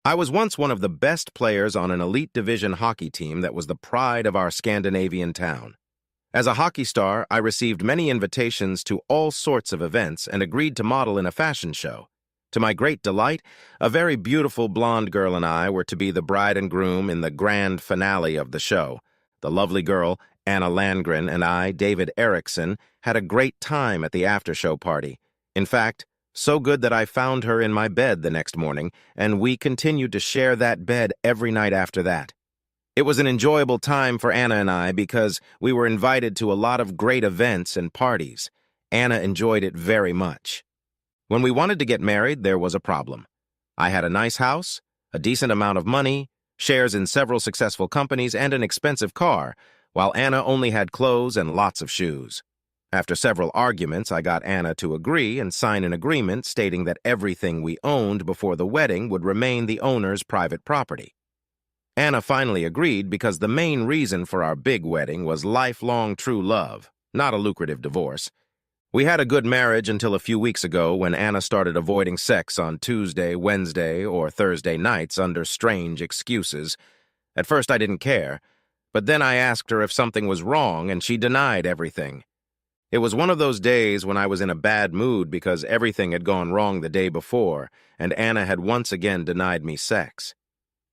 I was once one of the best players on an elite division hockey team that was the pride of our Scandinavian town. As a hockey star, I received many invitations to all sorts of events and agreed to model in a fashion show. To my great delight, a very beautiful blonde girl and I were to be the bride and groom in the grand finale of the show. The lovely girl, Anna Landgren, and I, David Erickson, had a great time at the after-show party. In fact, so good that I found her in my bed the next morning, and we continued to share that bed every night after that. It was an enjoyable time for Anna and I because we were invited to a lot of great events and parties. Anna enjoyed it very much. When we wanted to get married, there was a problem. I had a nice house, a decent amount of money, shares in several successful companies, and an expensive car, while Anna only had clothes and lots of shoes. After several arguments, I got Anna to agree and sign an agreement stating that everything we owned before the wedding would remain the owner's private property. Anna finally agreed because the main reason for our big wedding was lifelong true love, not a lucrative divorce. We had a good marriage until a few weeks ago when Anna started avoiding sex on Tuesday, Wednesday, or Thursday nights under strange excuses. At first I didn't care, but then I asked her if something was wrong and she denied everything. It was one of those days when I was in a bad mood because everything had gone wrong the day before, and Anna had once again denied me sex.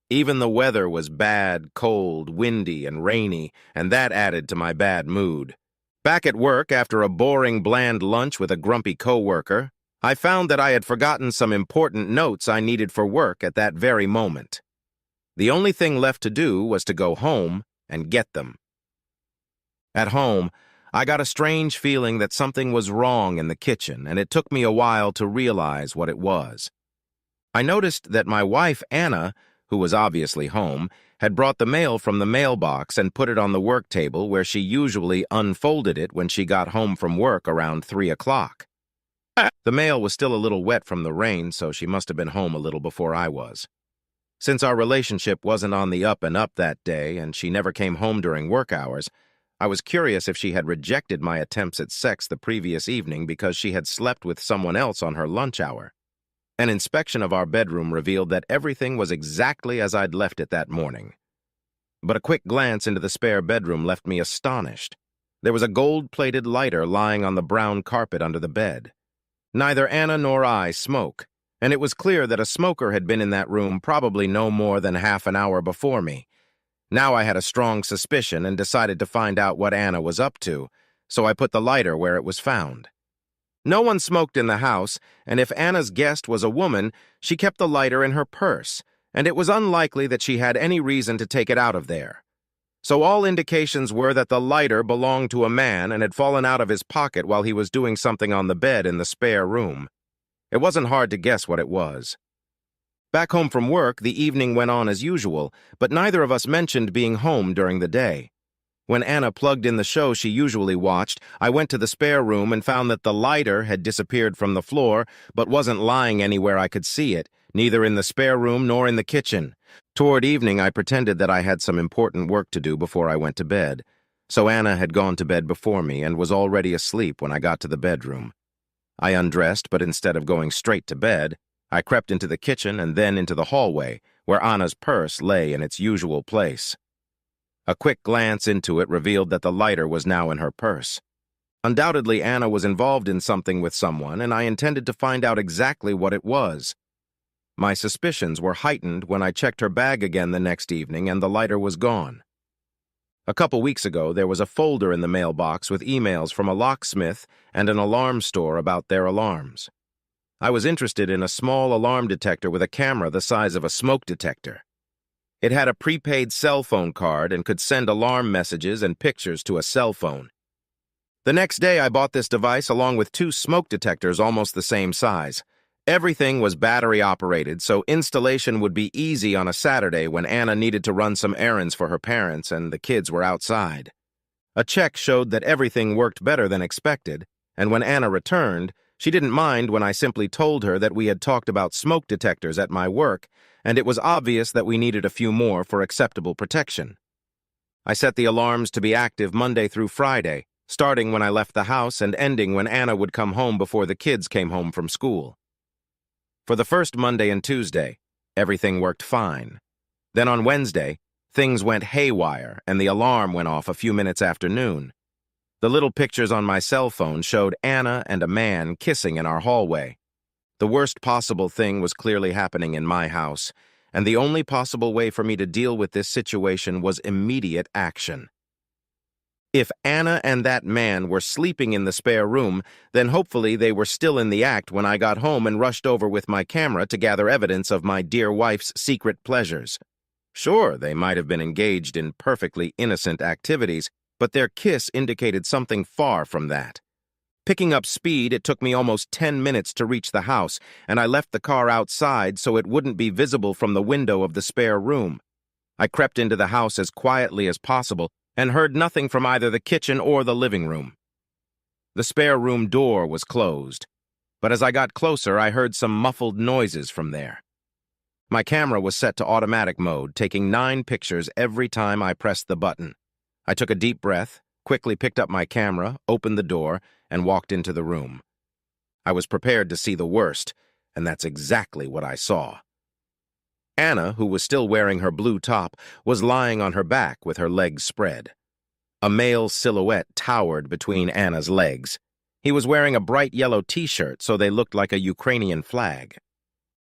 Even the weather was bad, cold, windy, and rainy, and that added to my bad mood. Back at work, after a boring, bland lunch with a grumpy coworker, I found that I had forgotten some important notes I needed for work at that very moment. The only thing left to do was to go home and get them. At home, I got a strange feeling that something was wrong in the kitchen, and it took me a while to realize what it was. I noticed that my wife, Anna, who was obviously home, had brought the mail from the mailbox and put it on the work table where she usually unfolded it when she got home from work around 3 o'clock. The mail was still a little wet from the rain, so she must have been home a little before I was. Since our relationship wasn't on the up and up that day and she never came home during work hours, I was curious if she had rejected my attempts at sex the previous evening because she had slept with someone else on her lunch hour. An inspection of our bedroom revealed that everything was exactly as I'd left it that morning. But a quick glance into the spare bedroom left me astonished. There was a gold-plated lighter lying on the brown carpet under the bed. Neither Anna nor I smoke, and it was clear that a smoker had been in that room probably no more than half an hour before me. Now I had a strong suspicion and decided to find out what Anna was up to, so I put the lighter where it was found. No one smoked in the house, and if Anna's guest was a woman, she kept the lighter in her purse, and it was unlikely that she had any reason to take it out of there. So all indications were that the lighter belonged to a man and had fallen out of his pocket while he was doing something on the bed in the spare room. It wasn't hard to guess what it was. Back home from work, the evening went on as usual, but neither of us mentioned being home during the day. When Anna plugged in the show she usually watched, I went to the spare room and found that the lighter had disappeared from the floor, but wasn't lying anywhere I could see it, neither in the spare room nor in the kitchen. Toward evening, I pretended that I had some important work to do before I went to bed. So Anna had gone to bed before me and was already asleep when I got to the bedroom. I undressed, but instead of going straight to bed, I crept into the kitchen and then into the hallway, where Anna's purse lay in its usual place. A quick glance into it revealed that the lighter was now in her purse. Undoubtedly, Anna was involved in something with someone, and I intended to find out exactly what it was. My suspicions were heightened when I checked her bag again the next evening and the lighter was gone. A couple weeks ago, there was a folder in the mailbox with emails from a locksmith and an alarm store about their alarms. I was interested in a small alarm detector with a camera the size of a smoke detector. It had a prepaid cell phone card and could send alarm messages and pictures to a cell phone. The next day, I bought this device along with 2 smoke detectors almost the same size. Everything was battery-operated, so installation would be easy on a Saturday when Anna needed to run some errands for her parents and the kids were outside. A check showed that everything worked better than expected, and when Anna returned, she didn't mind when I simply told her that we had talked about smoke detectors at my work, and it was obvious that we needed a few more for acceptable protection. I set the alarms to be active Monday through Friday, starting when I left the house and ending when Anna would come home before the kids came home from school. For the first Monday and Tuesday, Everything worked fine. Then on Wednesday, things went haywire and the alarm went off a few minutes after noon. The little pictures on my cell phone showed Anna and a man kissing in our hallway. The worst possible thing was clearly happening in my house, and the only possible way for me to deal with this situation was immediate action. If Anna and that man were sleeping in the spare room, then hopefully they were still in the act when I got home and rushed over with my camera to gather evidence of my dear wife's secret pleasures. Sure, they might have been engaged in perfectly innocent activities, but their kiss indicated something far from that. Picking up speed, it took me almost 10 minutes to reach the house, and I left the car outside so it wouldn't be visible from the window of the spare room. I crept into the house as quietly as possible and heard nothing from either the kitchen or the living room. The spare room door was closed, but as I got closer, I heard some muffled noises from there. My camera was set to automatic mode, taking 9 pictures every time I pressed the button. I took a deep breath, quickly picked up my camera, opened the door, and walked into the room. I was prepared to see the worst, and that's exactly what I saw. Anna, who was still wearing her blue top, was lying on her back with her legs spread. A male silhouette towered between Anna's legs. He was wearing a bright yellow t-shirt, so they looked like a Ukrainian flag.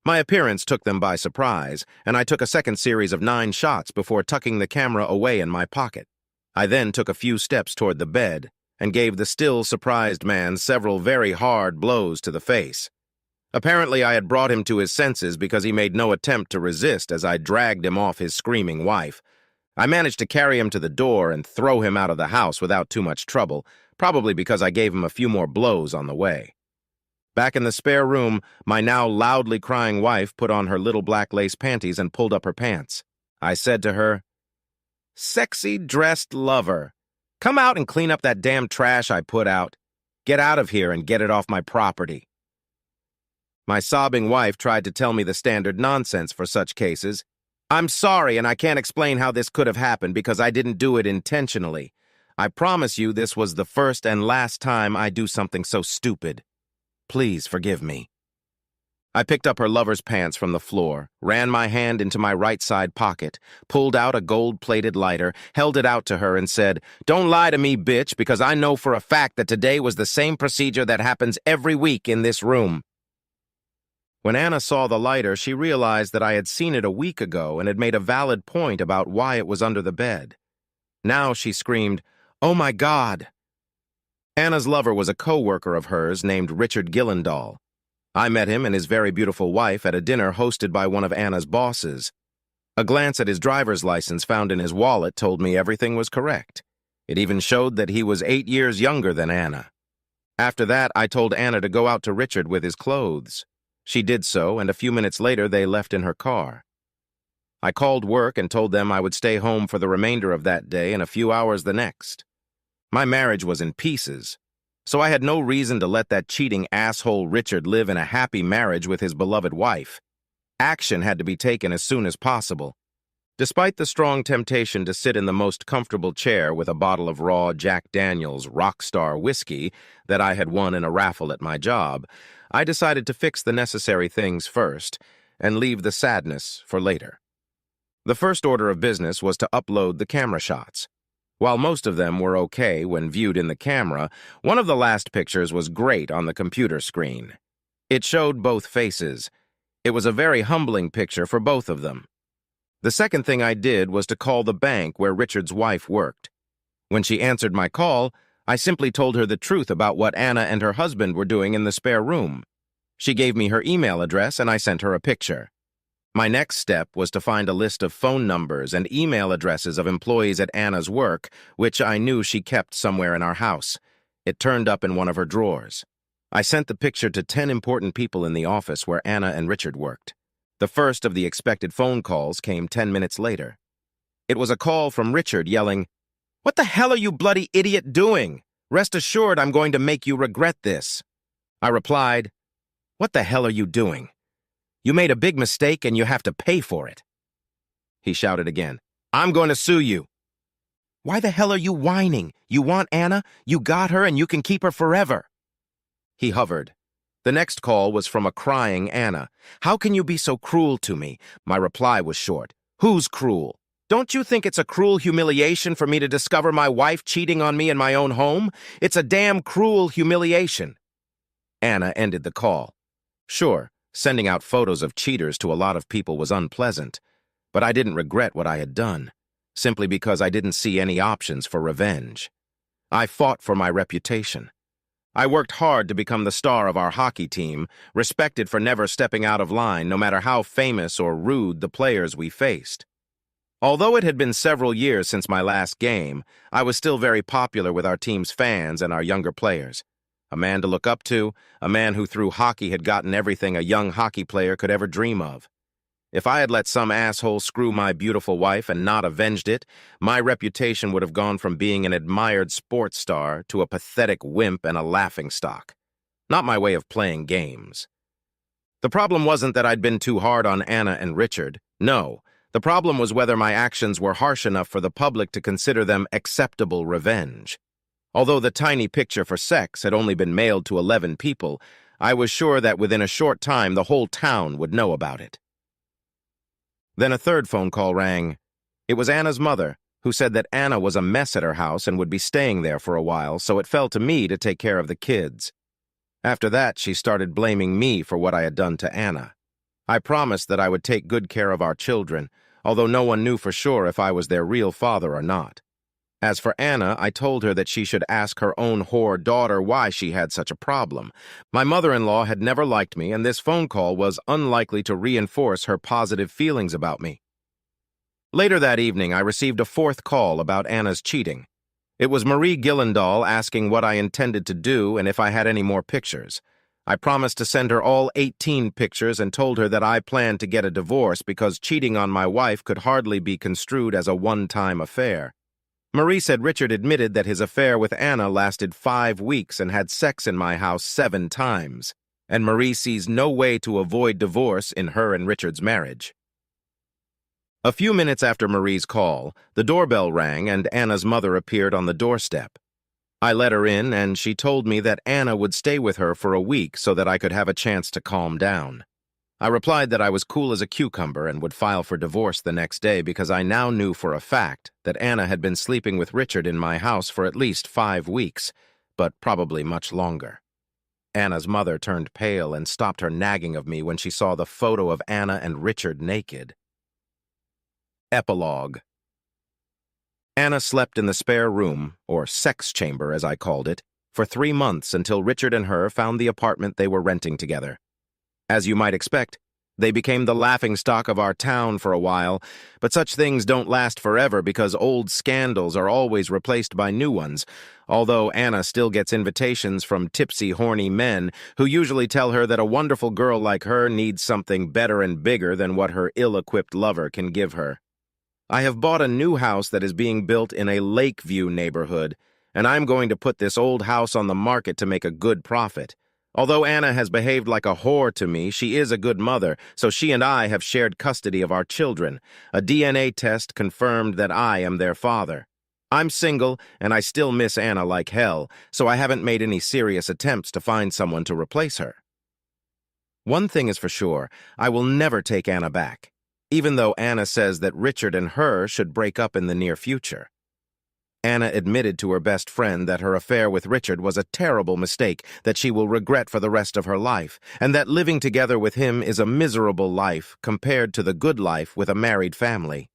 My appearance took them by surprise, and I took a second series of 9 shots before tucking the camera away in my pocket. I then took a few steps toward the bed and gave the still surprised man several very hard blows to the face. Apparently, I had brought him to his senses because he made no attempt to resist as I dragged him off his screaming wife. I managed to carry him to the door and throw him out of the house without too much trouble, probably because I gave him a few more blows on the way. Back in the spare room, my now loudly crying wife put on her little black lace panties and pulled up her pants. I said to her, "Sexy dressed lover, come out and clean up that damn trash I put out. Get out of here and get it off my property." My sobbing wife tried to tell me the standard nonsense for such cases. "I'm sorry, and I can't explain how this could have happened because I didn't do it intentionally. I promise you this was the first and last time I do something so stupid. Please forgive me." I picked up her lover's pants from the floor, ran my hand into my right side pocket, pulled out a gold-plated lighter, held it out to her, and said, "Don't lie to me, bitch, because I know for a fact that today was the same procedure that happens every week in this room." When Anna saw the lighter, she realized that I had seen it a week ago and had made a valid point about why it was under the bed. Now she screamed, "Oh my God!" Anna's lover was a co-worker of hers named Richard Gillendahl. I met him and his very beautiful wife at a dinner hosted by one of Anna's bosses. A glance at his driver's license found in his wallet told me everything was correct. It even showed that he was 8 years younger than Anna. After that, I told Anna to go out to Richard with his clothes. She did so, and a few minutes later they left in her car. I called work and told them I would stay home for the remainder of that day and a few hours the next. My marriage was in pieces, so I had no reason to let that cheating asshole Richard live in a happy marriage with his beloved wife. Action had to be taken as soon as possible. Despite the strong temptation to sit in the most comfortable chair with a bottle of raw Jack Daniel's Rockstar whiskey that I had won in a raffle at my job, I decided to fix the necessary things first and leave the sadness for later. The first order of business was to upload the camera shots. While most of them were okay when viewed in the camera, one of the last pictures was great on the computer screen. It showed both faces. It was a very humbling picture for both of them. The second thing I did was to call the bank where Richard's wife worked. When she answered my call, I simply told her the truth about what Anna and her husband were doing in the spare room. She gave me her email address and I sent her a picture. My next step was to find a list of phone numbers and email addresses of employees at Anna's work, which I knew she kept somewhere in our house. It turned up in one of her drawers. I sent the picture to 10 important people in the office where Anna and Richard worked. The first of the expected phone calls came 10 minutes later. It was a call from Richard yelling, "What the hell are you bloody idiot doing? Rest assured I'm going to make you regret this." I replied, "What the hell are you doing? You made a big mistake and you have to pay for it." He shouted again, "I'm going to sue you." "Why the hell are you whining? You want Anna? You got her and you can keep her forever." He hovered. The next call was from a crying Anna. "How can you be so cruel to me?" My reply was short. "Who's cruel? Don't you think it's a cruel humiliation for me to discover my wife cheating on me in my own home? It's a damn cruel humiliation." Anna ended the call. Sure, sending out photos of cheaters to a lot of people was unpleasant, but I didn't regret what I had done, simply because I didn't see any options for revenge. I fought for my reputation. I worked hard to become the star of our hockey team, respected for never stepping out of line, no matter how famous or rude the players we faced. Although it had been several years since my last game, I was still very popular with our team's fans and our younger players. A man to look up to, a man who through hockey had gotten everything a young hockey player could ever dream of. If I had let some asshole screw my beautiful wife and not avenged it, my reputation would have gone from being an admired sports star to a pathetic wimp and a laughingstock. Not my way of playing games. The problem wasn't that I'd been too hard on Anna and Richard. No, the problem was whether my actions were harsh enough for the public to consider them acceptable revenge. Although the tiny picture for sex had only been mailed to 11 people, I was sure that within a short time the whole town would know about it. Then a third phone call rang. It was Anna's mother, who said that Anna was a mess at her house and would be staying there for a while, so it fell to me to take care of the kids. After that, she started blaming me for what I had done to Anna. I promised that I would take good care of our children, although no one knew for sure if I was their real father or not. As for Anna, I told her that she should ask her own whore daughter why she had such a problem. My mother-in-law had never liked me, and this phone call was unlikely to reinforce her positive feelings about me. Later that evening, I received a fourth call about Anna's cheating. It was Marie Gillendahl asking what I intended to do and if I had any more pictures. I promised to send her all 18 pictures and told her that I planned to get a divorce because cheating on my wife could hardly be construed as a one-time affair. Marie said Richard admitted that his affair with Anna lasted 5 weeks and had sex in my house 7 times, and Marie sees no way to avoid divorce in her and Richard's marriage. A few minutes after Marie's call, the doorbell rang and Anna's mother appeared on the doorstep. I let her in, and she told me that Anna would stay with her for a week so that I could have a chance to calm down. I replied that I was cool as a cucumber and would file for divorce the next day because I now knew for a fact that Anna had been sleeping with Richard in my house for at least 5 weeks, but probably much longer. Anna's mother turned pale and stopped her nagging of me when she saw the photo of Anna and Richard naked. Epilogue. Anna slept in the spare room, or sex chamber as I called it, for 3 months until Richard and her found the apartment they were renting together. As you might expect, they became the laughingstock of our town for a while, but such things don't last forever because old scandals are always replaced by new ones, although Anna still gets invitations from tipsy, horny men who usually tell her that a wonderful girl like her needs something better and bigger than what her ill-equipped lover can give her. I have bought a new house that is being built in a Lakeview neighborhood, and I'm going to put this old house on the market to make a good profit. Although Anna has behaved like a whore to me, she is a good mother, so she and I have shared custody of our children. A DNA test confirmed that I am their father. I'm single, and I still miss Anna like hell, so I haven't made any serious attempts to find someone to replace her. One thing is for sure, I will never take Anna back, even though Anna says that Richard and her should break up in the near future. Anna admitted to her best friend that her affair with Richard was a terrible mistake that she will regret for the rest of her life, and that living together with him is a miserable life compared to the good life with a married family.